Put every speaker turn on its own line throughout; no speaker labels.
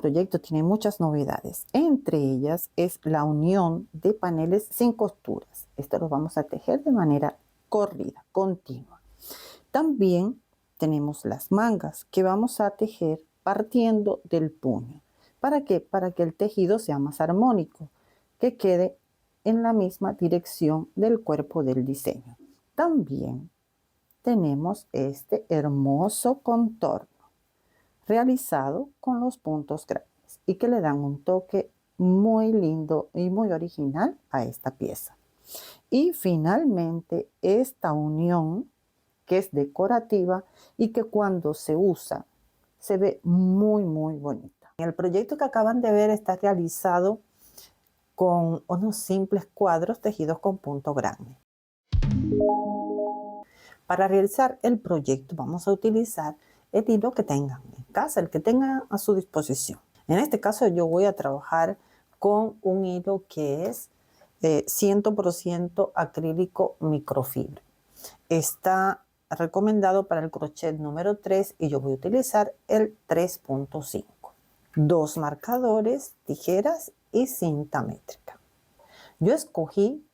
proyecto tiene muchas novedades. Entre ellas es la unión de paneles sin costuras. Esto lo vamos a tejer de manera corrida, continua. También tenemos las mangas que vamos a tejer partiendo del puño. ¿Para qué? Para que el tejido sea más armónico, que quede en la misma dirección del cuerpo del diseño. También tenemos este hermoso contorno realizado con los puntos grandes y que le dan un toque muy lindo y muy original a esta pieza. Y finalmente esta unión que es decorativa y que cuando se usa se ve muy bonita. El proyecto que acaban de ver está realizado con unos simples cuadros tejidos con punto grande. Para realizar el proyecto vamos a utilizar el hilo que tengan en casa, el que tengan a su disposición. En este caso yo voy a trabajar con un hilo que es 100% acrílico microfibra. Está recomendado para el crochet número 3 y yo voy a utilizar el 3.5. 2 marcadores, tijeras y cinta métrica. Yo escogí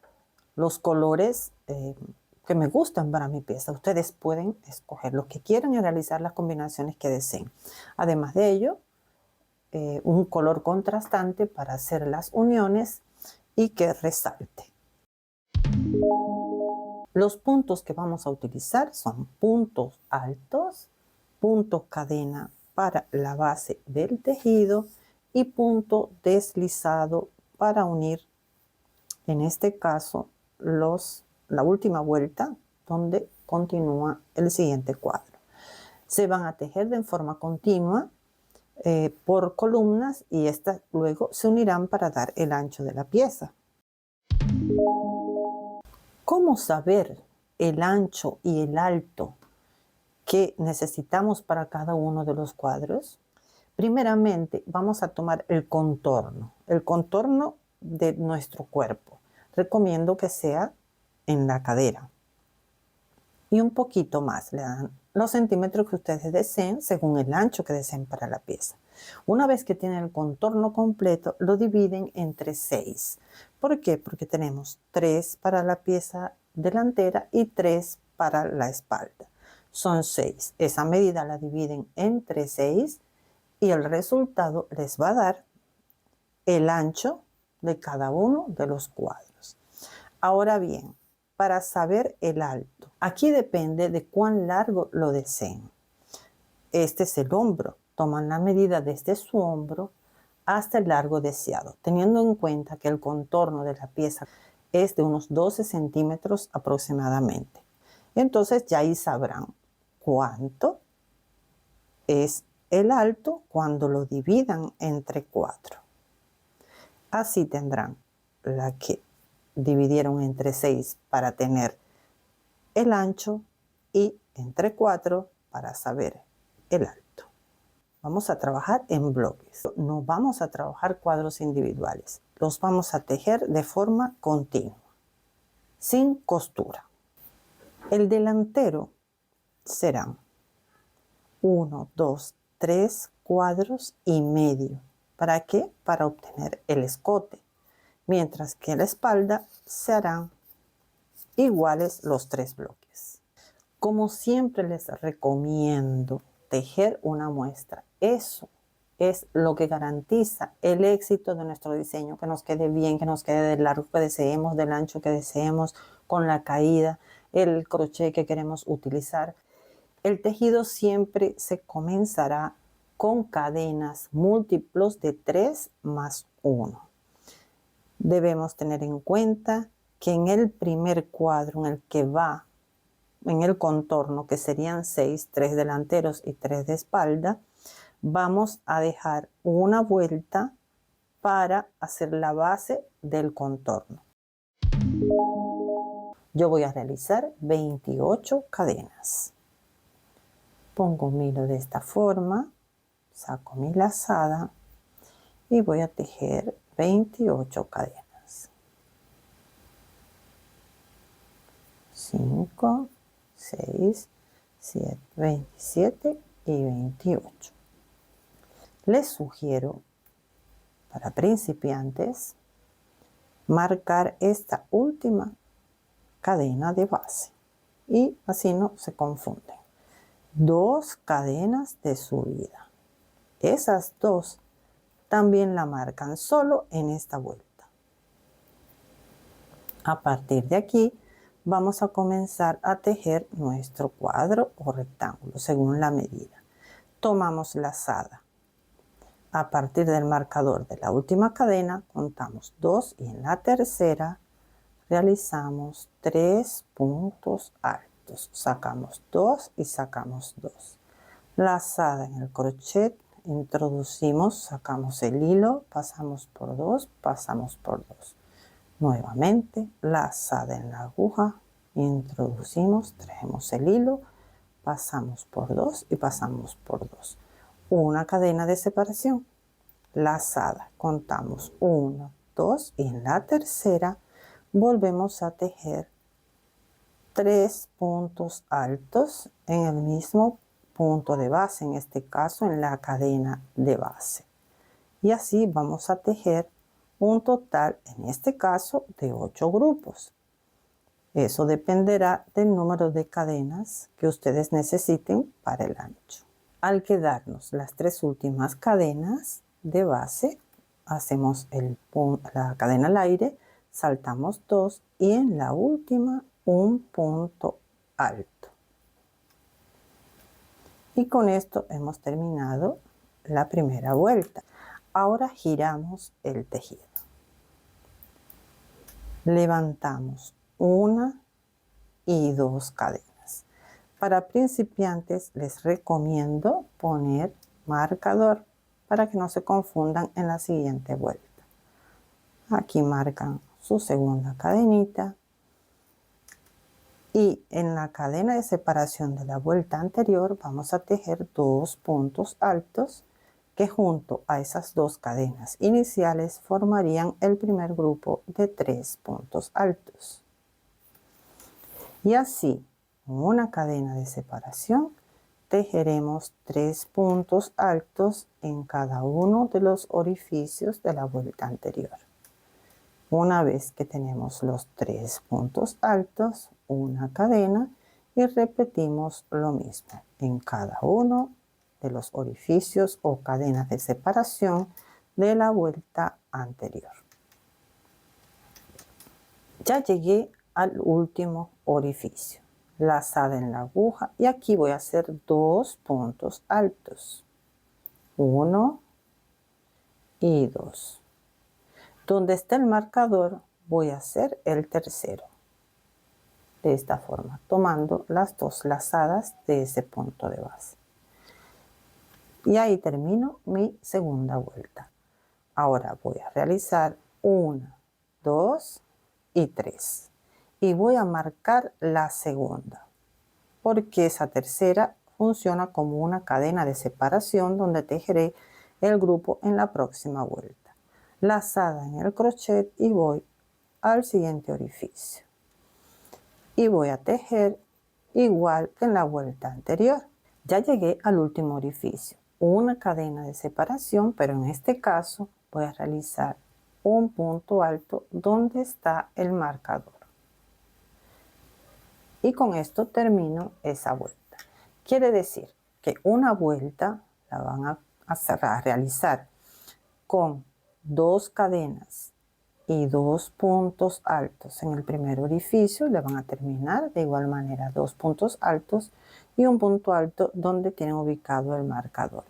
los colores que me gustan para mi pieza. Ustedes pueden escoger lo que quieran y realizar las combinaciones que deseen. Además de ello, un color contrastante para hacer las uniones y que resalte. Los puntos que vamos a utilizar son puntos altos, punto cadena para la base del tejido y punto deslizado para unir, en este caso, la última vuelta donde continúa el siguiente cuadro. Se van a tejer de forma continua por columnas y estas luego se unirán para dar el ancho de la pieza. ¿Cómo saber el ancho y el alto que necesitamos para cada uno de los cuadros? Primeramente vamos a tomar el contorno de nuestro cuerpo. Recomiendo que sea en la cadera y un poquito más. Le dan los centímetros que ustedes deseen según el ancho que deseen para la pieza. Una vez que tienen el contorno completo, lo dividen entre 6. ¿Por qué? Porque tenemos 3 para la pieza delantera y 3 para la espalda. Son 6. Esa medida la dividen entre 6 y el resultado les va a dar el ancho de cada uno de los cuadros. Ahora bien, para saber el alto, aquí depende de cuán largo lo deseen. Este es el hombro. Toman la medida desde su hombro hasta el largo deseado, teniendo en cuenta que el contorno de la pieza es de unos 12 centímetros aproximadamente. Entonces ya ahí sabrán cuánto es el alto cuando lo dividan entre 4. Así tendrán la que dividieron entre 6 para tener el ancho y entre 4 para saber el alto. Vamos a trabajar en bloques. No vamos a trabajar cuadros individuales. Los vamos a tejer de forma continua, sin costura. El delantero serán 1, 2, 3 cuadros y medio. ¿Para qué? Para obtener el escote. Mientras que en la espalda se harán iguales los 3 bloques. Como siempre les recomiendo tejer una muestra. Eso es lo que garantiza el éxito de nuestro diseño, que nos quede bien, que nos quede del largo que deseemos, del ancho que deseemos, con la caída, el crochet que queremos utilizar. El tejido siempre se comenzará con cadenas múltiplos de 3 más 1. Debemos tener en cuenta que en el primer cuadro en el que va en el contorno, que serían 6, 3 delanteros y 3 de espalda, vamos a dejar una vuelta para hacer la base del contorno. Yo voy a realizar 28 cadenas. Pongo mi hilo de esta forma, saco mi lazada y voy a tejer 28 cadenas. 5, 6, 7, 27 y 28. Les sugiero, para principiantes, marcar esta última cadena de base y así no se confunden. 2 cadenas de subida. Esas 2 también la marcan solo en esta vuelta. A partir de aquí vamos a comenzar a tejer nuestro cuadro o rectángulo según la medida. Tomamos lazada. A partir del marcador de la última cadena contamos 2 y en la tercera realizamos 3 puntos altos. Sacamos 2 y sacamos 2. Lazada en el crochet, introducimos, sacamos el hilo, pasamos por 2, pasamos por 2. Nuevamente, lazada en la aguja, introducimos, traemos el hilo, pasamos por 2 y pasamos por 2. Una cadena de separación, lazada, contamos 1, 2 y en la tercera volvemos a tejer 3 puntos altos en el mismo punto de base, en este caso en la cadena de base. Y así vamos a tejer un total, en este caso, de 8 grupos. Eso dependerá del número de cadenas que ustedes necesiten para el ancho. Al quedarnos las 3 últimas cadenas de base, hacemos la cadena al aire, saltamos 2 y en la última un punto alto. Y con esto hemos terminado la primera vuelta. Ahora giramos el tejido. Levantamos 1 y 2 cadenas. Para principiantes les recomiendo poner marcador para que no se confundan en la siguiente vuelta. Aquí marcan su segunda cadenita y en la cadena de separación de la vuelta anterior vamos a tejer 2 puntos altos que junto a esas 2 cadenas iniciales formarían el primer grupo de 3 puntos altos. Y así, con una cadena de separación, tejeremos 3 puntos altos en cada uno de los orificios de la vuelta anterior. Una vez que tenemos los 3 puntos altos, una cadena y repetimos lo mismo en cada uno de los orificios o cadenas de separación de la vuelta anterior. Ya llegué al último orificio, lazada en la aguja, y aquí voy a hacer 2 puntos altos, 1 y 2. Donde está el marcador voy a hacer el tercero, de esta forma, tomando las 2 lazadas de ese punto de base. Y ahí termino mi segunda vuelta. Ahora voy a realizar 1, 2 y 3. Y voy a marcar la segunda, porque esa tercera funciona como una cadena de separación donde tejeré el grupo en la próxima vuelta. Lazada en el crochet y voy al siguiente orificio. Y voy a tejer igual que en la vuelta anterior. Ya llegué al último orificio. Una cadena de separación, pero en este caso voy a realizar un punto alto donde está el marcador. Y con esto termino esa vuelta. Quiere decir que una vuelta la van a realizar con 2 cadenas y 2 puntos altos en el primer orificio. Le van a terminar de igual manera 2 puntos altos y un punto alto donde tienen ubicado el marcador.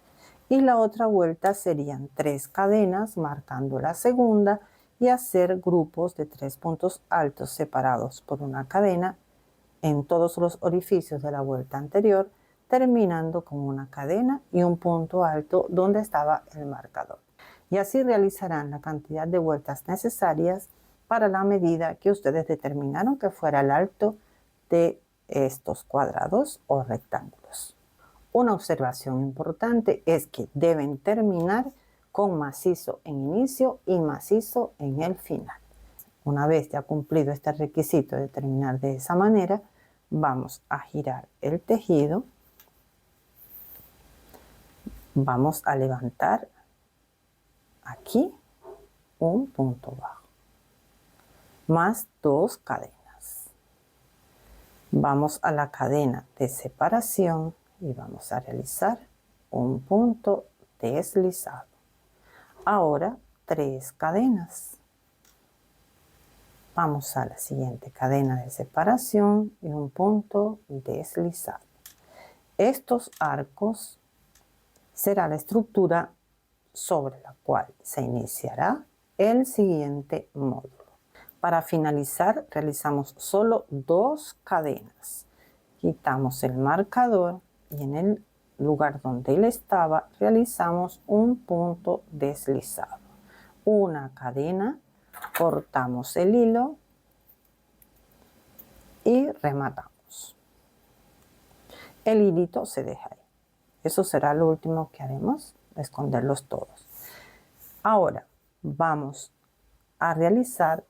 Y la otra vuelta serían 3 cadenas marcando la segunda y hacer grupos de 3 puntos altos separados por una cadena en todos los orificios de la vuelta anterior, terminando con una cadena y un punto alto donde estaba el marcador. Y así realizarán la cantidad de vueltas necesarias para la medida que ustedes determinaron que fuera el alto de estos cuadrados o rectángulos. Una observación importante es que deben terminar con macizo en inicio y macizo en el final. Una vez ya cumplido este requisito de terminar de esa manera, vamos a girar el tejido Vamos a levantar aquí un punto bajo, más 2 cadenas. Vamos a la cadena de separación y vamos a realizar un punto deslizado. Ahora 3 cadenas. Vamos a la siguiente cadena de separación y un punto deslizado. Estos arcos será la estructura sobre la cual se iniciará el siguiente módulo. Para finalizar, realizamos solo 2 cadenas. Quitamos el marcador y en el lugar donde él estaba realizamos un punto deslizado. Una cadena, cortamos el hilo y rematamos. El hilito se deja ahí. Eso será lo último que haremos, esconderlos todos. Ahora vamos a realizar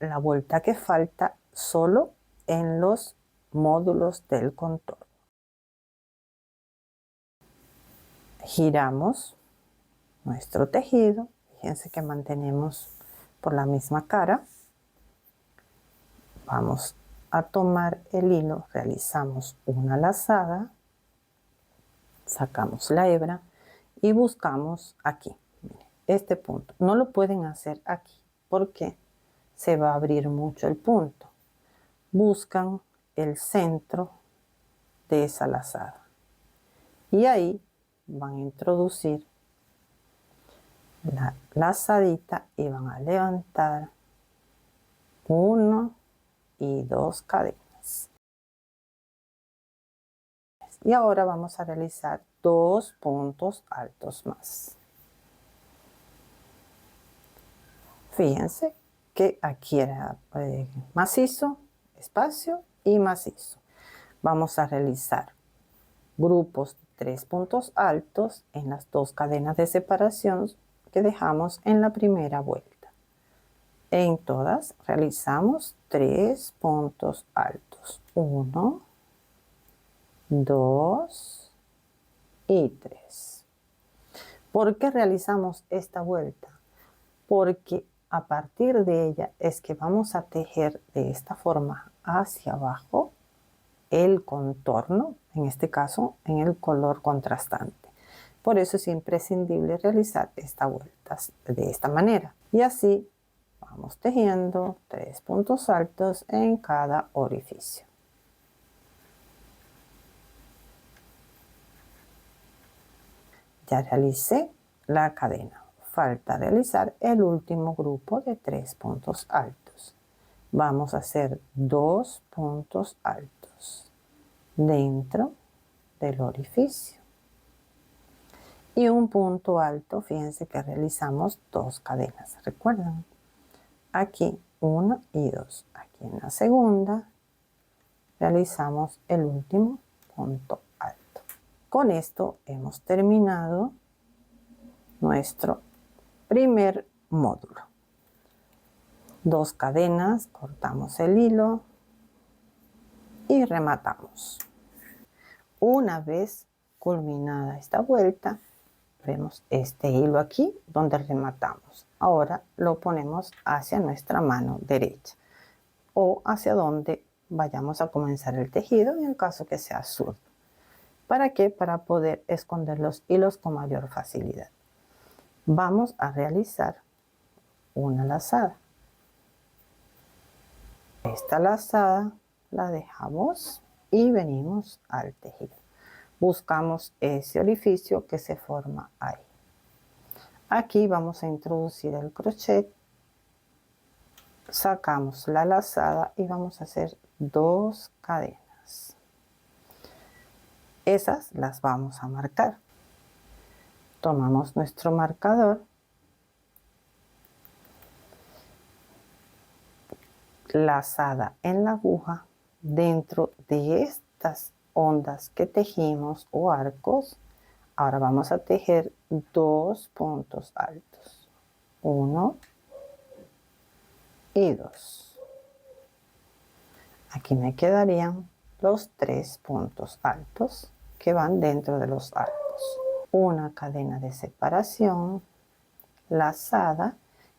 la vuelta que falta solo en los módulos del contorno. Giramos nuestro tejido. Fíjense que mantenemos por la misma cara. Vamos a tomar el hilo, realizamos una lazada, sacamos la hebra y buscamos aquí, miren, este punto. No lo pueden hacer aquí porque se va a abrir mucho el punto. Buscan el centro de esa lazada y ahí van a introducir la lazadita y van a levantar 1 y 2 cadenas. Y ahora vamos a realizar 2 puntos altos más. Fíjense que aquí era macizo, espacio y macizo. Vamos a realizar grupos de 3 puntos altos en las 2 cadenas de separación que dejamos en la primera vuelta. En todas realizamos 3 puntos altos. 1, 2 y 3. ¿Por qué realizamos esta vuelta? Porque a partir de ella es que vamos a tejer de esta forma hacia abajo el contorno, en este caso en el color contrastante. Por eso es imprescindible realizar esta vuelta de esta manera. Y así vamos tejiendo 3 puntos altos en cada orificio. Ya realicé la cadena. Falta realizar el último grupo de 3 puntos altos. Vamos a hacer 2 puntos altos dentro del orificio. Y un punto alto, fíjense que realizamos 2 cadenas. ¿Recuerdan? Aquí 1 y 2. Aquí en la segunda realizamos el último punto alto. Con esto hemos terminado nuestro primer módulo. 2 cadenas, cortamos el hilo y rematamos. Una vez culminada esta vuelta, vemos este hilo aquí donde rematamos. Ahora lo ponemos hacia nuestra mano derecha o hacia donde vayamos a comenzar el tejido en el caso que sea zurdo. ¿Para qué? Para poder esconder los hilos con mayor facilidad. Vamos a realizar una lazada. Esta lazada la dejamos y venimos al tejido. Buscamos ese orificio que se forma ahí. Aquí vamos a introducir el crochet, sacamos la lazada y vamos a hacer 2 cadenas. Esas las vamos a marcar. Tomamos nuestro marcador, lazada en la aguja dentro de estas ondas que tejimos o arcos. Ahora vamos a tejer 2 puntos altos, 1 y 2. Aquí me quedarían los 3 puntos altos que van dentro de los arcos. una cadena de separación, lazada,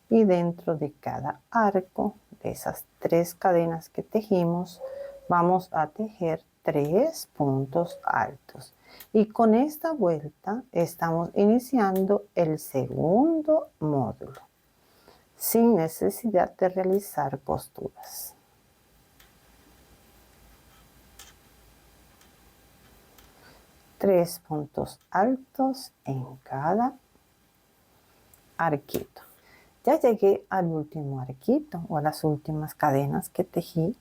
y dentro de cada arco de esas 3 cadenas que tejimos vamos a tejer 3 puntos altos, y con esta vuelta estamos iniciando el segundo módulo sin necesidad de realizar costuras. Tres puntos altos en cada arquito. Ya llegué al último arquito o a las últimas cadenas que tejí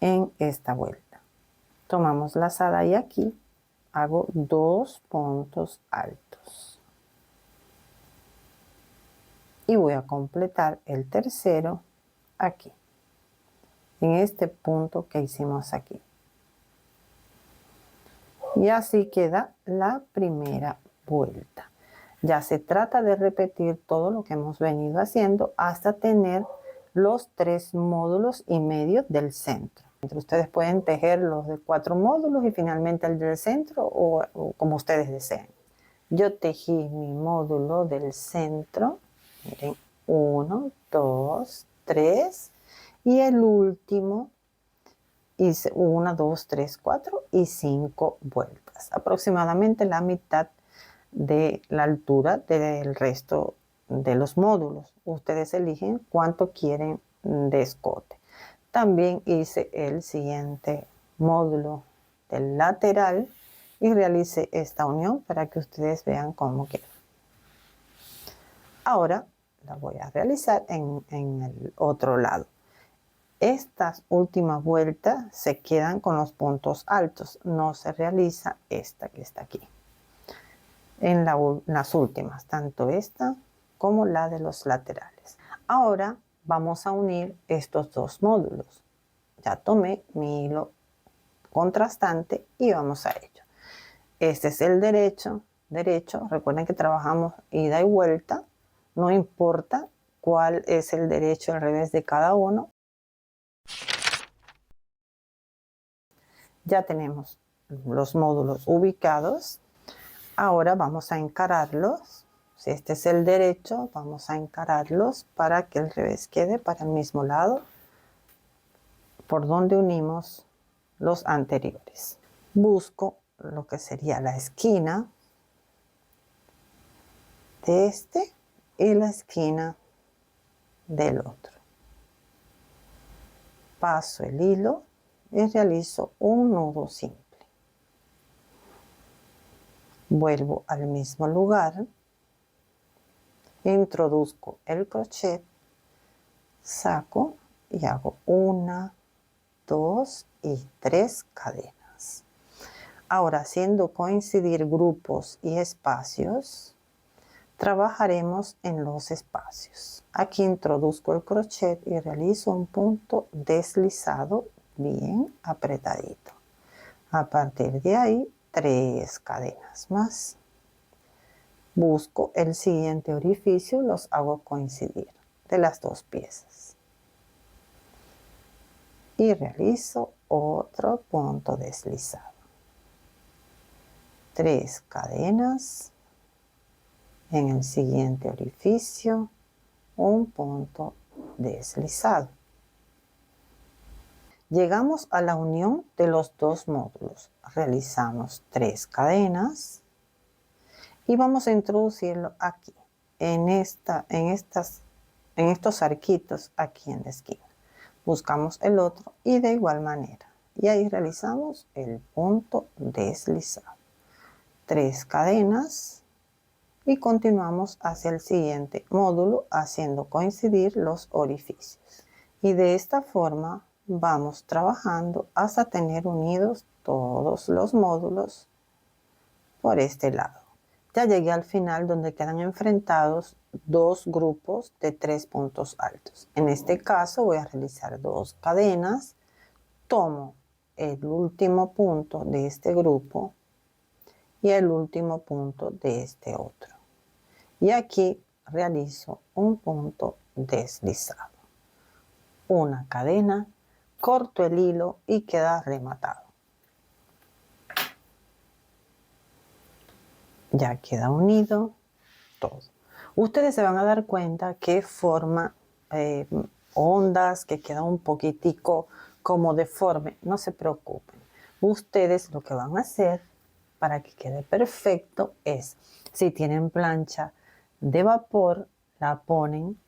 en esta vuelta. Tomamos lazada y aquí hago 2 puntos altos. Y voy a completar el tercero aquí, en este punto que hicimos aquí. Y así queda la primera vuelta. Ya se trata de repetir todo lo que hemos venido haciendo hasta tener los 3 módulos y medio del centro. Ustedes pueden tejer los de 4 módulos y finalmente el del centro o como ustedes deseen. Yo tejí mi módulo del centro, miren, 1, 2, 3, y el último hice 1, 2, 3, 4 y 5 vueltas, aproximadamente la mitad de la altura del resto de los módulos. Ustedes eligen cuánto quieren de escote. También hice el siguiente módulo del lateral y realicé esta unión para que ustedes vean cómo queda. Ahora la voy a realizar en el otro lado. Estas últimas vueltas se quedan con los puntos altos, no se realiza esta que está aquí. En las últimas, tanto esta como la de los laterales. Ahora vamos a unir estos 2 módulos. Ya tomé mi hilo contrastante y vamos a ello. Este es el derecho. Recuerden que trabajamos ida y vuelta. No importa cuál es el derecho y el revés de cada uno. Ya tenemos los módulos ubicados. Ahora vamos a encararlos. Si este es el derecho, vamos a encararlos para que el revés quede para el mismo lado por donde unimos los anteriores. Busco lo que sería la esquina de este y la esquina del otro. Paso el hilo y realizo un nudo simple. Vuelvo al mismo lugar, introduzco el crochet, saco y hago 1, 2 y 3 cadenas. Ahora, haciendo coincidir grupos y espacios, trabajaremos en los espacios. Aquí introduzco el crochet y realizo un punto deslizado bien apretadito. A partir de ahí, 3 cadenas más. Busco el siguiente orificio, los hago coincidir de las 2 piezas. Y realizo otro punto deslizado. 3 cadenas. En el siguiente orificio, un punto deslizado. Llegamos a la unión de los 2 módulos. Realizamos 3 cadenas y vamos a introducirlo aquí, en estos arquitos aquí en la esquina. Buscamos el otro y de igual manera. Y ahí realizamos el punto deslizado. 3 cadenas. Y continuamos hacia el siguiente módulo haciendo coincidir los orificios. Y de esta forma vamos trabajando hasta tener unidos todos los módulos por este lado. Ya llegué al final donde quedan enfrentados 2 grupos de 3 puntos altos. En este caso voy a realizar 2 cadenas, tomo el último punto de este grupo y el último punto de este otro. Y aquí realizo un punto deslizado. Una cadena, corto el hilo y queda rematado. Ya queda unido todo. Ustedes se van a dar cuenta que forma ondas, que queda un poquitico como deforme. No se preocupen. Ustedes lo que van a hacer para que quede perfecto es, si tienen plancha de vapor, la ponen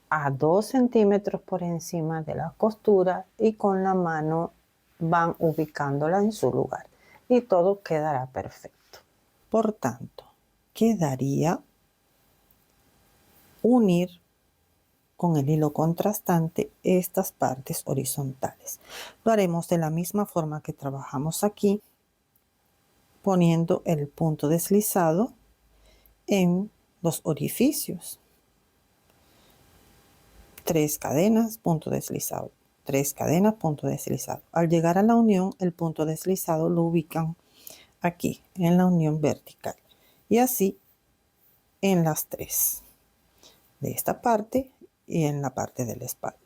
a 2 centímetros por encima de la costura y con la mano van ubicándola en su lugar y todo quedará perfecto. Por tanto, quedaría unir con el hilo contrastante estas partes horizontales. Lo haremos de la misma forma que trabajamos aquí, poniendo el punto deslizado en los orificios. 3 cadenas, punto deslizado, 3 cadenas, punto deslizado. Al llegar a la unión, el punto deslizado lo ubican aquí, en la unión vertical. Y así en las 3, de esta parte y en la parte de la espalda.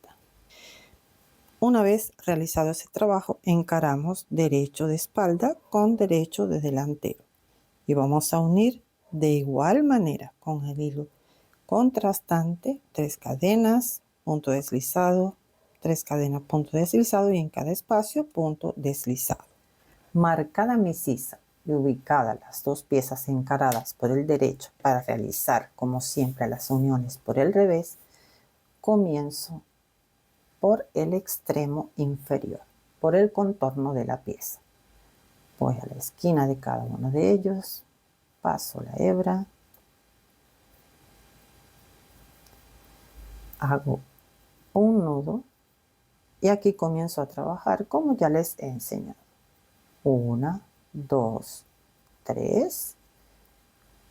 Una vez realizado ese trabajo, encaramos derecho de espalda con derecho de delantero. Y vamos a unir de igual manera con el hilo contrastante, 3 cadenas, punto deslizado, 3 cadenas, punto deslizado y en cada espacio punto deslizado. Marcada mi sisa y ubicadas las 2 piezas encaradas por el derecho para realizar como siempre las uniones por el revés, comienzo por el extremo inferior, por el contorno de la pieza. Voy a la esquina de cada uno de ellos, paso la hebra, hago un nudo y aquí comienzo a trabajar como ya les he enseñado. 1, 2, 3.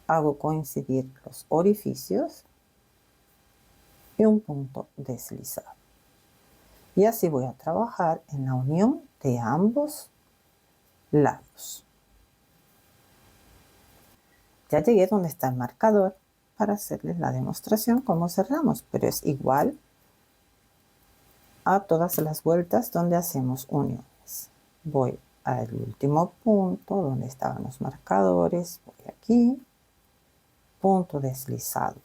Hago coincidir los orificios y un punto deslizado. Y así voy a trabajar en la unión de ambos lados. Ya llegué donde está el marcador para hacerles la demostración cómo cerramos, pero es igual a todas las vueltas donde hacemos uniones. Voy al último punto donde estaban los marcadores, voy aquí, punto deslizado,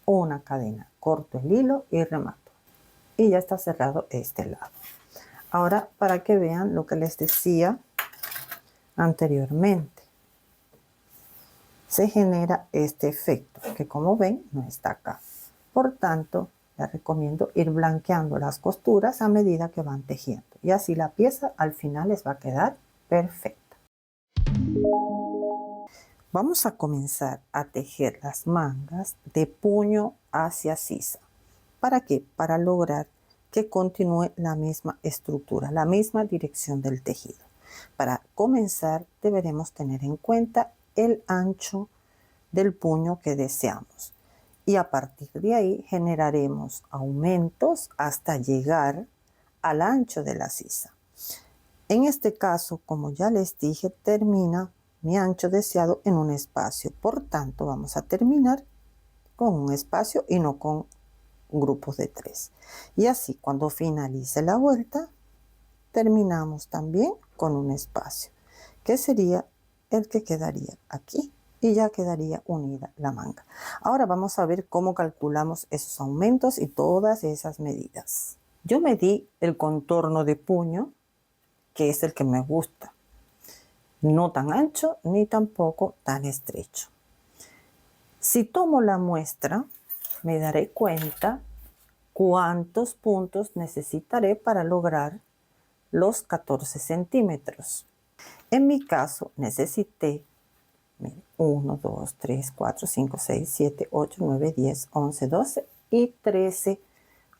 una cadena, corto el hilo y remato. Y ya está cerrado este lado. Ahora, para que vean lo que les decía anteriormente, se genera este efecto que, como ven, no está acá. Por tanto, les recomiendo ir blanqueando las costuras a medida que van tejiendo y así la pieza al final les va a quedar perfecta. Vamos a comenzar a tejer las mangas de puño hacia sisa. ¿Para qué? Para lograr que continúe la misma estructura, la misma dirección del tejido. Para comenzar deberemos tener en cuenta el ancho del puño que deseamos y a partir de ahí generaremos aumentos hasta llegar al ancho de la sisa. En este caso, como ya les dije, termina mi ancho deseado en un espacio. Por tanto, vamos a terminar con un espacio y no con grupos de 3. Y así, cuando finalice la vuelta, terminamos también con un espacio, que sería el que quedaría aquí. Y ya quedaría unida la manga. Ahora vamos a ver cómo calculamos esos aumentos y todas esas medidas. Yo medí el contorno de puño, que es el que me gusta. No tan ancho ni tampoco tan estrecho. Si tomo la muestra, me daré cuenta cuántos puntos necesitaré para lograr los 14 centímetros. En mi caso necesité 1, 2, 3, 4, 5, 6, 7, 8, 9, 10, 11, 12 y 13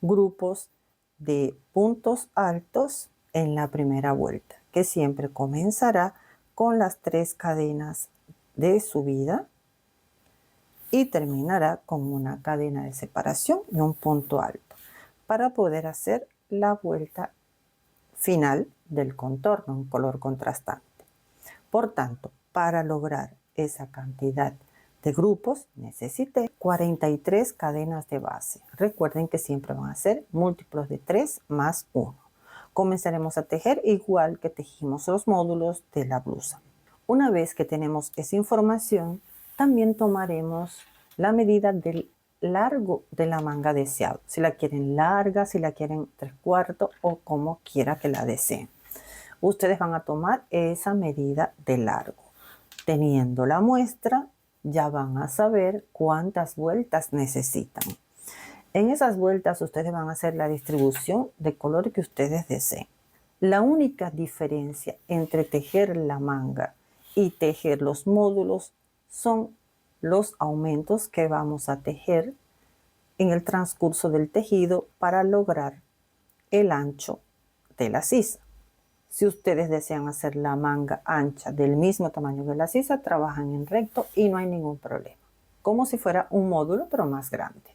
grupos de puntos altos en la primera vuelta, que siempre comenzará con las 3 cadenas de subida y terminará con una cadena de separación y un punto alto para poder hacer la vuelta final del contorno en color contrastante. Por tanto, para lograr esa cantidad de grupos necesité 43 cadenas de base. Recuerden que siempre van a ser múltiplos de 3 más 1. Comenzaremos a tejer igual que tejimos los módulos de la blusa. Una vez que tenemos esa información, también tomaremos la medida del largo de la manga deseado. Si la quieren larga, si la quieren 3/4 o como quiera que la deseen. Ustedes van a tomar esa medida de largo. Teniendo la muestra, ya van a saber cuántas vueltas necesitan. En esas vueltas ustedes van a hacer la distribución de color que ustedes deseen. La única diferencia entre tejer la manga y tejer los módulos son los aumentos que vamos a tejer en el transcurso del tejido para lograr el ancho de la sisa. Si ustedes desean hacer la manga ancha del mismo tamaño que la sisa, trabajan en recto y no hay ningún problema. Como si fuera un módulo, pero más grande.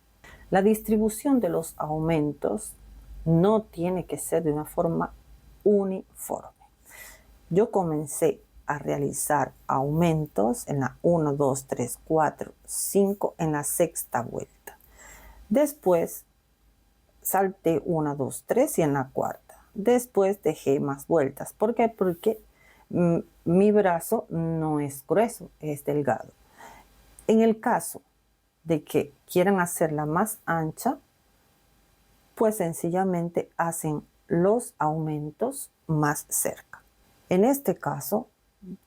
La distribución de los aumentos no tiene que ser de una forma uniforme. Yo comencé a realizar aumentos en la 1, 2, 3, 4, 5 en la sexta vuelta. Después salté 1, 2, 3 y en la cuarta. Después dejé más vueltas. ¿Por qué? Porque mi brazo no es grueso, es delgado. En el caso de que quieran hacerla más ancha, pues sencillamente hacen los aumentos más cerca. En este caso,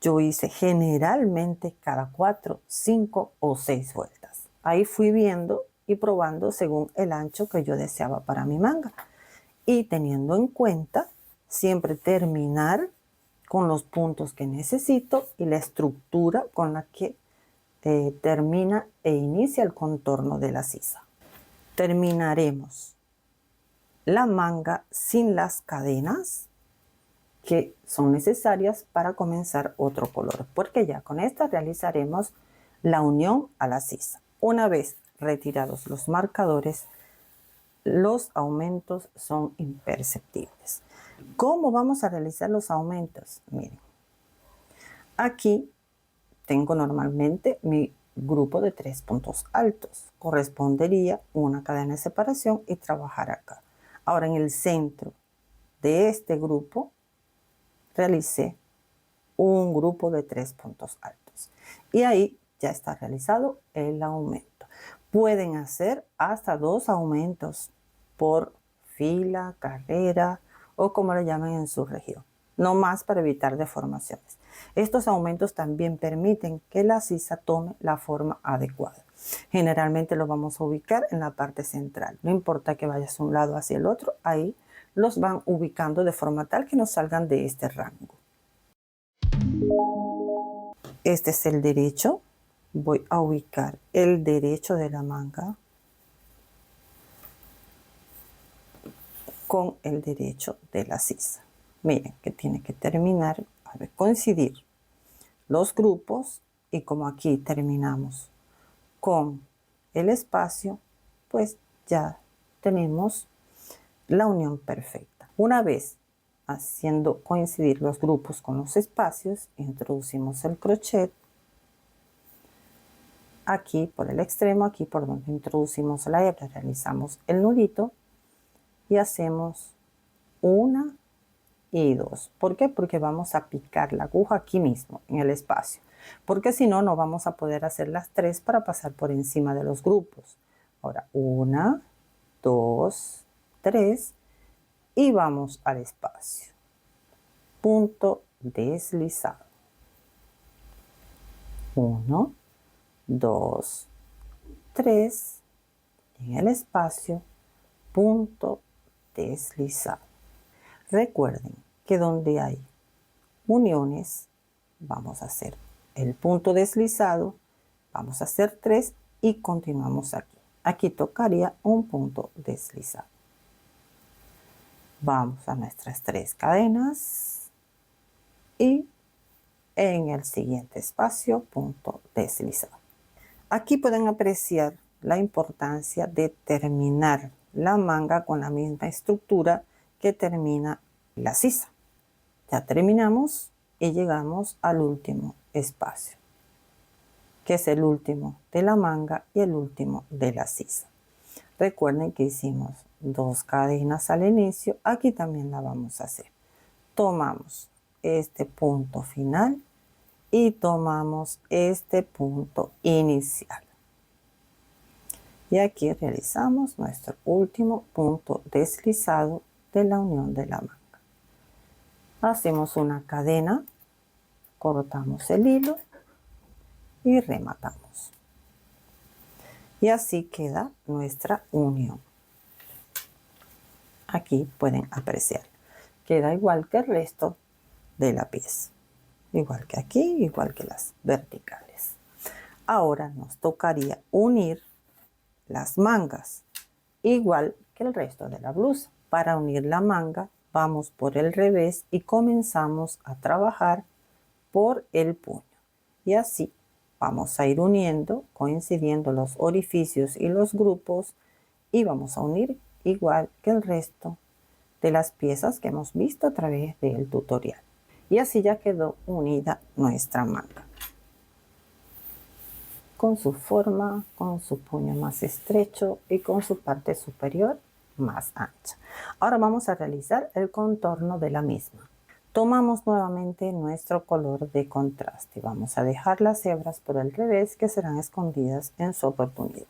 yo hice generalmente cada 4, 5 o 6 vueltas. Ahí fui viendo y probando según el ancho que yo deseaba para mi manga. Y teniendo en cuenta siempre terminar con los puntos que necesito y la estructura con la que termina e inicia el contorno de la sisa. Terminaremos la manga sin las cadenas que son necesarias para comenzar otro color, porque ya con esta realizaremos la unión a la sisa. Una vez retirados los marcadores, los aumentos son imperceptibles. ¿Cómo vamos a realizar los aumentos? Miren, aquí tengo normalmente mi grupo de 3 puntos altos. Correspondería una cadena de separación y trabajar acá. Ahora en el centro de este grupo realicé un grupo de 3 puntos altos. Y ahí ya está realizado el aumento. Pueden hacer hasta 2 aumentos por fila, carrera o como le llaman en su región. No más para evitar deformaciones. Estos aumentos también permiten que la sisa tome la forma adecuada. Generalmente lo vamos a ubicar en la parte central. No importa que vayas de un lado hacia el otro, ahí los van ubicando de forma tal que no salgan de este rango. Este es el derecho. Voy a ubicar el derecho de la manga con el derecho de la sisa. Miren que tiene que terminar, coincidir los grupos, y como aquí terminamos con el espacio, pues ya tenemos la unión perfecta. Una vez haciendo coincidir los grupos con los espacios, introducimos el crochet aquí por el extremo, aquí por donde introducimos la hebra, realizamos el nudito y hacemos 1 y 2. ¿Por qué? Porque vamos a picar la aguja aquí mismo en el espacio, porque si no, no vamos a poder hacer las 3 para pasar por encima de los grupos. Ahora 1, 2, 3 y vamos al espacio. Punto deslizado. 1, 2, 3 en el espacio, punto deslizado. Recuerden que donde hay uniones vamos a hacer el punto deslizado, vamos a hacer 3 y continuamos aquí. Aquí tocaría un punto deslizado. Vamos a nuestras 3 cadenas y en el siguiente espacio punto deslizado. Aquí pueden apreciar la importancia de terminar la manga con la misma estructura que termina la sisa. Ya terminamos y llegamos al último espacio, que es el último de la manga y el último de la sisa. Recuerden que hicimos 2 cadenas al inicio, aquí también la vamos a hacer. Tomamos este punto final y tomamos este punto inicial. Y aquí realizamos nuestro último punto deslizado de la unión de la manga. Hacemos una cadena, cortamos el hilo y rematamos. Y así queda nuestra unión. Aquí pueden apreciar. Queda igual que el resto de la pieza. Igual que aquí, igual que las verticales. Ahora nos tocaría unir las mangas, igual que el resto de la blusa. Para unir la manga, vamos por el revés y comenzamos a trabajar por el puño. Y así vamos a ir uniendo, coincidiendo los orificios y los grupos, y vamos a unir igual que el resto de las piezas que hemos visto a través del tutorial. Y así ya quedó unida nuestra manga, con su forma, con su puño más estrecho y con su parte superior más ancha. Ahora vamos a realizar el contorno de la misma. Tomamos nuevamente nuestro color de contraste. Vamos a dejar las hebras por el revés, que serán escondidas en su oportunidad.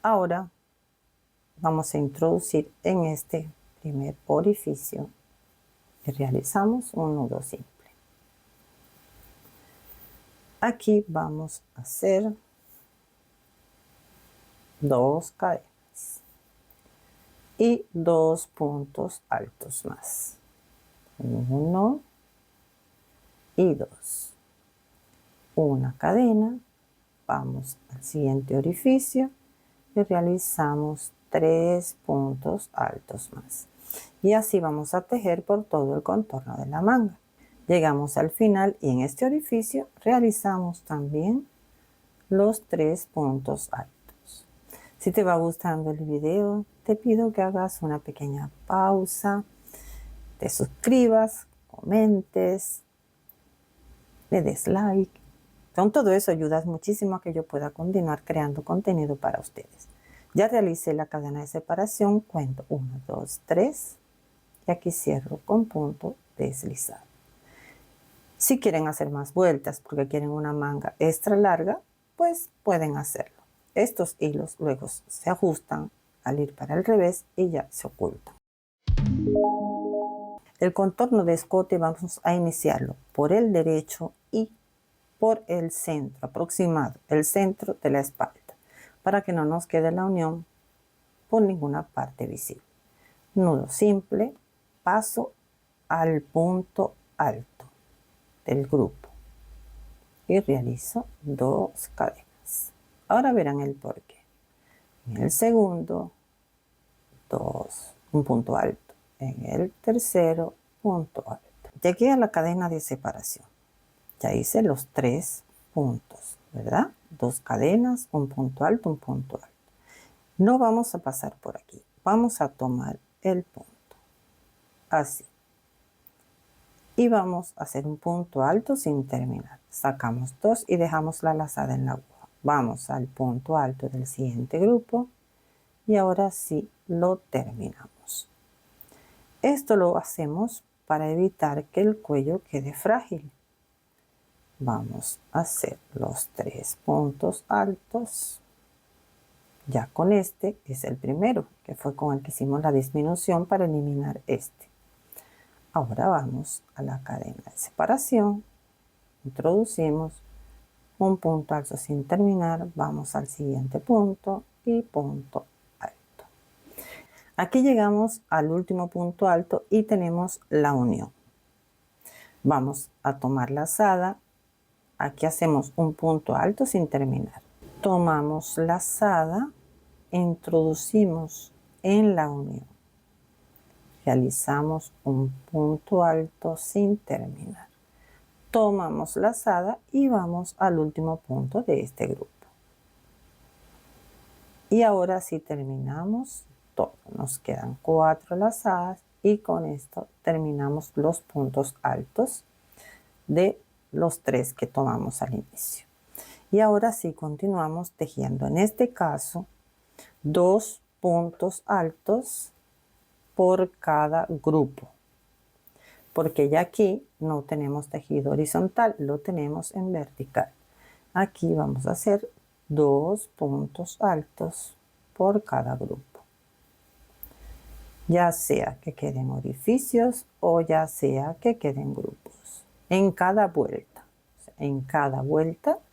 Ahora vamos a introducir en este primer orificio y realizamos un nudo simple. Aquí vamos a hacer 2 cadenas y 2 puntos altos más. 1 y 2. Una cadena, vamos al siguiente orificio y realizamos 3 puntos altos más. Y así vamos a tejer por todo el contorno de la manga. Llegamos al final y en este orificio realizamos también los 3 puntos altos. Si te va gustando el video, te pido que hagas una pequeña pausa, te suscribas, comentes, le des like. Con todo eso ayudas muchísimo a que yo pueda continuar creando contenido para ustedes. Ya realicé la cadena de separación, cuento 1, 2, 3 y aquí cierro con punto deslizado. Si quieren hacer más vueltas porque quieren una manga extra larga, pues pueden hacerlo. Estos hilos luego se ajustan al ir para el revés y ya se ocultan. El contorno de escote vamos a iniciarlo por el derecho y por el centro aproximado, el centro de la espalda, para que no nos quede la unión por ninguna parte visible. Nudo simple, paso al punto alto del grupo y realizo 2 cadenas. Ahora verán el porqué. En el segundo, 2, un punto alto. En el tercero, punto alto. Llegué a la cadena de separación. Ya hice los 3 puntos, ¿verdad? 2 cadenas, un punto alto, un punto alto. No vamos a pasar por aquí. Vamos a tomar el punto. Así. Y vamos a hacer un punto alto sin terminar. Sacamos 2 y dejamos la lazada en la aguja. Vamos al punto alto del siguiente grupo y ahora sí lo terminamos. Esto lo hacemos para evitar que el cuello quede frágil. Vamos a hacer los 3 puntos altos. Ya con este es el primero, que fue con el que hicimos la disminución para eliminar este. Ahora vamos a la cadena de separación, introducimos un punto alto sin terminar, vamos al siguiente punto y punto alto. Aquí llegamos al último punto alto y tenemos la unión. Vamos a tomar lazada, aquí hacemos un punto alto sin terminar. Tomamos lazada, introducimos en la unión. Realizamos un punto alto sin terminar. Tomamos lazada y vamos al último punto de este grupo. Y ahora sí terminamos todo. Nos quedan 4 lazadas y con esto terminamos los puntos altos de los 3 que tomamos al inicio. Y ahora sí continuamos tejiendo. En este caso, 2 puntos altos por cada grupo. porque ya aquí no tenemos tejido horizontal, lo tenemos en vertical. Aquí vamos a hacer 2 puntos altos por cada grupo, ya sea que queden orificios o ya sea que queden grupos. En cada vuelta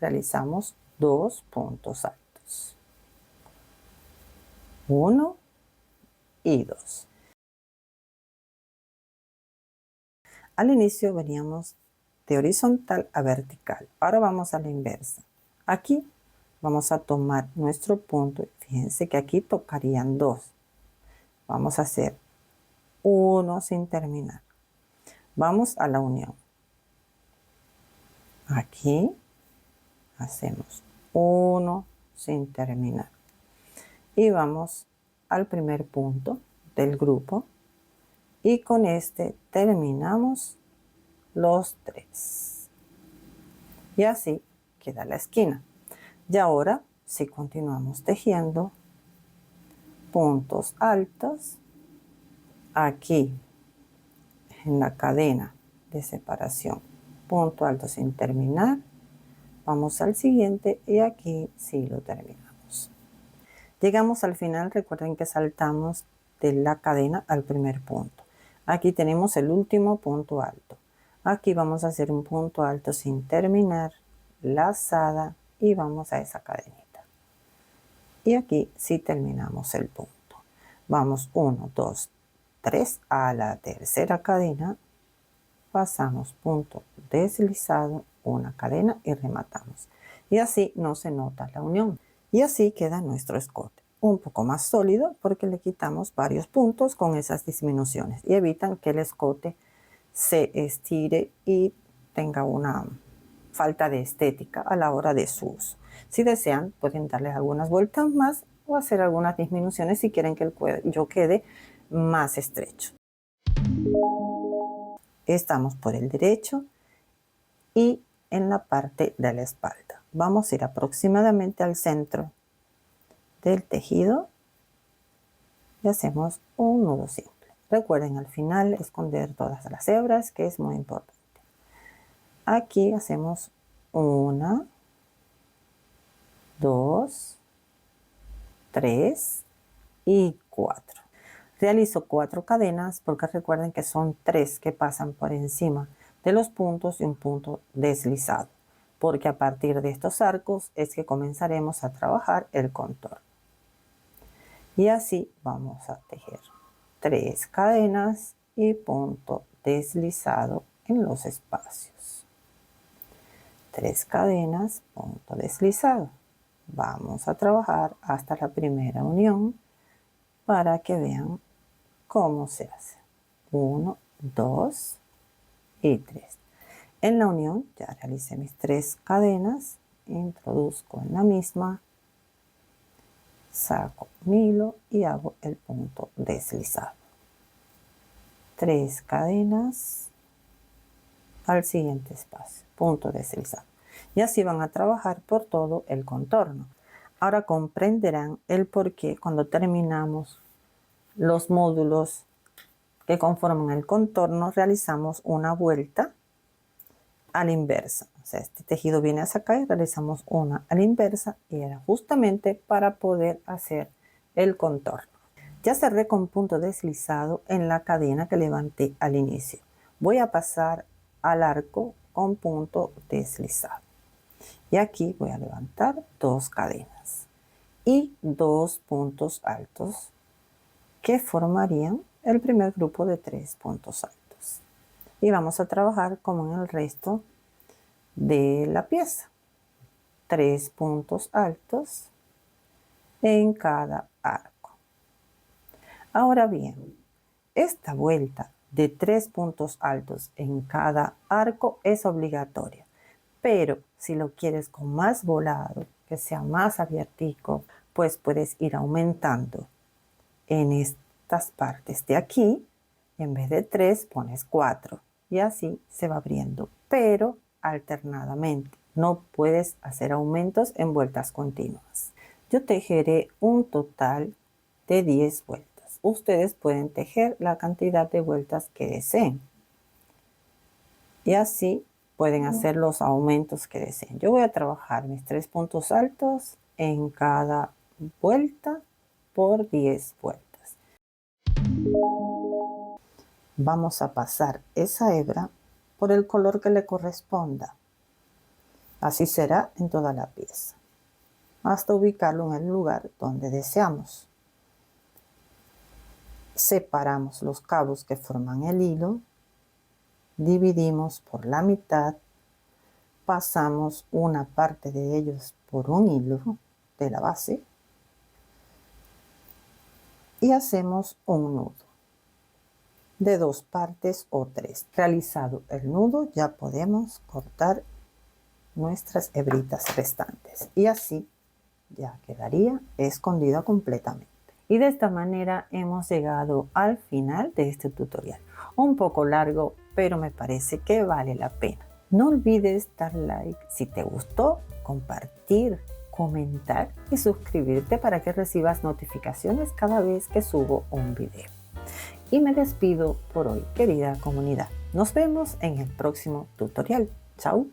realizamos 2 puntos altos. 1 y 2. Al inicio veníamos de horizontal a vertical. Ahora vamos a la inversa. Aquí vamos a tomar nuestro punto. Fíjense que aquí tocarían 2. Vamos a hacer 1 sin terminar. Vamos a la unión. Aquí hacemos 1 sin terminar. Y vamos al primer punto del grupo. Y con este terminamos los 3. Y así queda la esquina. Y ahora, si continuamos tejiendo puntos altos, aquí en la cadena de separación, punto alto sin terminar, vamos al siguiente y aquí sí lo terminamos. Llegamos al final, recuerden que saltamos de la cadena al primer punto. Aquí tenemos el último punto alto. Aquí vamos a hacer un punto alto sin terminar, lazada, y vamos a esa cadenita. Y aquí sí terminamos el punto. Vamos 1, 2, 3 a la tercera cadena, pasamos punto deslizado, una cadena y rematamos. Y así no se nota la unión. Y así queda nuestro escote. Un poco más sólido porque le quitamos varios puntos con esas disminuciones y evitan que el escote se estire y tenga una falta de estética a la hora de su uso. Si desean, pueden darle algunas vueltas más o hacer algunas disminuciones si quieren que el cuello quede más estrecho. Estamos por el derecho y en la parte de la espalda. Vamos a ir aproximadamente al centro del tejido y hacemos un nudo simple. Recuerden al final esconder todas las hebras, que es muy importante. Aquí hacemos 1, 2, 3 y 4. Realizo 4 cadenas porque recuerden que son 3 que pasan por encima de los puntos y un punto deslizado, porque a partir de estos arcos es que comenzaremos a trabajar el contorno. Y así vamos a tejer 3 cadenas y punto deslizado en los espacios. 3 cadenas, punto deslizado. Vamos a trabajar hasta la primera unión para que vean cómo se hace. 1, 2 y 3. En la unión ya realicé mis 3 cadenas, introduzco en la misma, saco mi hilo y hago el punto deslizado. 3 cadenas al siguiente espacio, punto deslizado. Y así van a trabajar por todo el contorno. Ahora comprenderán el por qué cuando terminamos los módulos que conforman el contorno realizamos una vuelta a la inversa. O sea, este tejido viene hacia acá y realizamos una a la inversa y era justamente para poder hacer el contorno. Ya cerré con punto deslizado en la cadena que levanté al inicio. Voy a pasar al arco con punto deslizado. Y aquí voy a levantar 2 cadenas y 2 puntos altos que formarían el primer grupo de 3 puntos altos. Y vamos a trabajar como en el resto de la pieza. 3 puntos altos en cada arco. Ahora bien, esta vuelta de 3 puntos altos en cada arco es obligatoria. Pero si lo quieres con más volado, que sea más abiertico, pues puedes ir aumentando en estas partes de aquí. En vez de 3 pones 4 y así se va abriendo, pero alternadamente. No puedes hacer aumentos en vueltas continuas. Yo tejeré un total de 10 vueltas. Ustedes pueden tejer la cantidad de vueltas que deseen. Y así pueden hacer los aumentos que deseen. Yo voy a trabajar mis 3 puntos altos en cada vuelta por 10 vueltas. Vamos a pasar esa hebra por el color que le corresponda. Así será en toda la pieza, hasta ubicarlo en el lugar donde deseamos. Separamos los cabos que forman el hilo, dividimos por la mitad, pasamos una parte de ellos por un hilo de la base y hacemos un nudo de 2 partes o 3. Realizado el nudo, ya podemos cortar nuestras hebritas restantes y así ya quedaría escondida completamente. Y de esta manera hemos llegado al final de este tutorial. Un poco largo, pero me parece que vale la pena. No olvides dar like si te gustó, compartir, comentar y suscribirte para que recibas notificaciones cada vez que subo un video. Y me despido por hoy, querida comunidad. Nos vemos en el próximo tutorial. Chao.